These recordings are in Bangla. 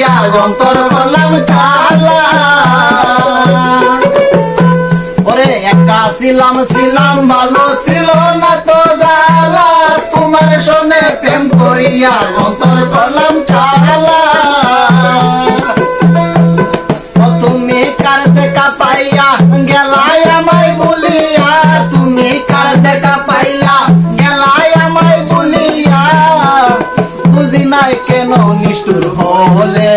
করিয়া অন্তর করলাম চালা। ওরে একা ছিলাম ভালো ছিল না তো জ্বালা, তোমার সনে প্রেম করিয়া অন্তর করলাম চালা। তুমি কার দেখা পাইয়া গেলাই আমায় বলিয়া, তুমি কার দেখা পাইয়া গেলাই আমায় বলিয়া, বুঝি নাই কেন নিষ্ঠুর হলে,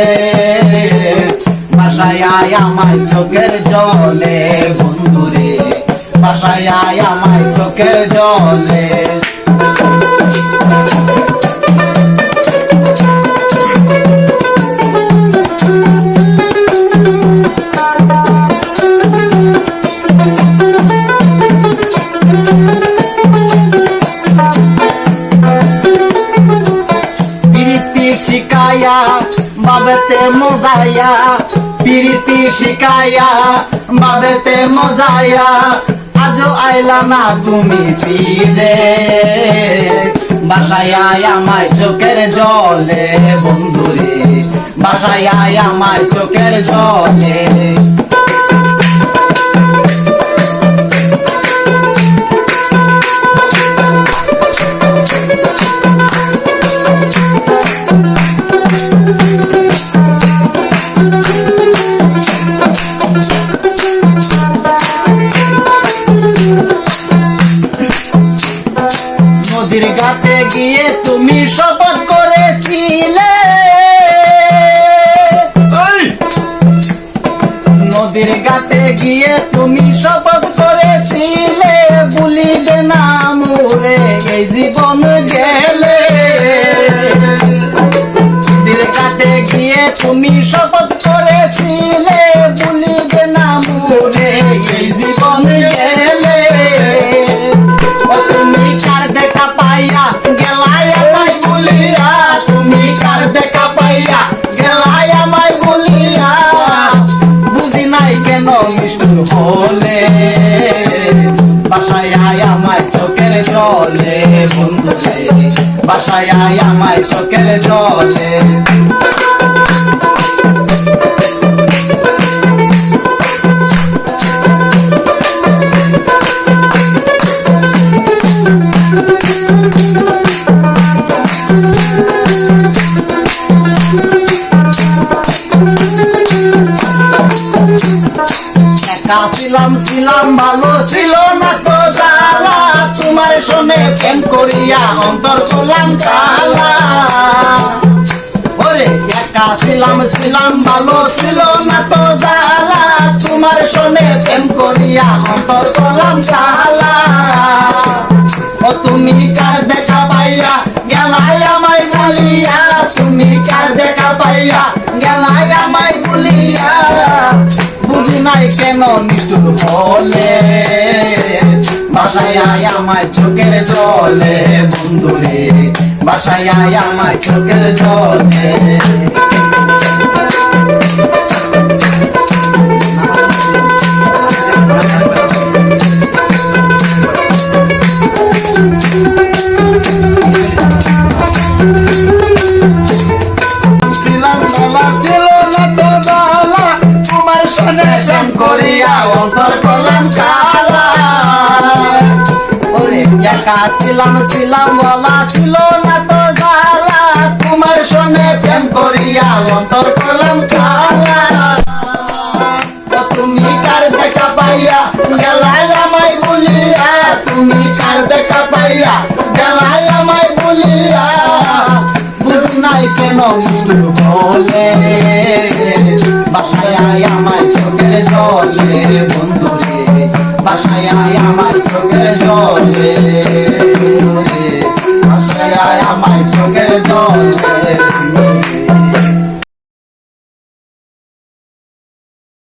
বাসায় আয় আমায় চোখের জলে বন্ধুরে, বাসায় আয় আমায় চোখের জলে। শিকায়া বাবেতে মজায়া, প্রীতি শিকায়া বাবেতে মজায়া, আজও আইলা না তুমি ফিরে, বাসায় আয় আমায় চোখের জলে বন্ধুরে, বাসায় আয় আমায় চোখের জলে। নদীর ঘাটে গিয়ে তুমি শপথ করেছিলে, নদীর ঘাটে গিয়ে তুমি শপথ করেছিলে, ভুলিবে না মোরে এই জীবন গেলে। নদীর ঘাটে গিয়ে তুমি শপথ করেছিলে, ভুলিবে না মোরে এই জীবন গেলে। তুমি কার দেখা পাইয়া গেলাই আমায় বলিয়া, তুমি কার দেখা পাইয়া গেলাই আমায় বলিয়া, বুঝি নাই কেন নিষ্ঠুর হলে, বাসায় আয় আমায় চোখের জলে বন্ধুরে, বাসায় আয় আমায় চোখের জলে। একা ছিলাম ভালো ছিল না তো জ্বালা, তোমার সনে প্রেম করিয়া অন্তর করলাম চালা। ওরে একা ছিলাম ভালো ছিল না তো জ্বালা, তোমার সনে প্রেম করিয়া অন্তর করলাম চালা। ও তুমি কার দেখা পাইয়া গেলাই আমায় বলিয়া, তুমি কার দেখা পাইয়া গেলাই আমায় বলিয়া, বুঝি নাই কেন নিষ্ঠুর হলে, বাসায় আয় আমায় চোখের জলে বন্ধুরে, বাসায় আয় আমায় চোখের জলে। প্রেম করিয়া অন্তর করলাম চালা। ওরে একা ছিলাম বলা ছিল না তো জ্বালা, তোমার সনে প্রেম করিয়া অন্তর করলাম চালা। তুমি কার দেখা পাইয়া গেলাই আমায় বলিয়া, তুমি কার দেখা পাইয়া গেলাই আমায় বলিয়া, বুঝি নাই কেন নিষ্ঠুর হলে, বাসায় আয় আমায় চোখের জলে বন্ধুরে, বাসায় আয় আমায় চোখের জলে।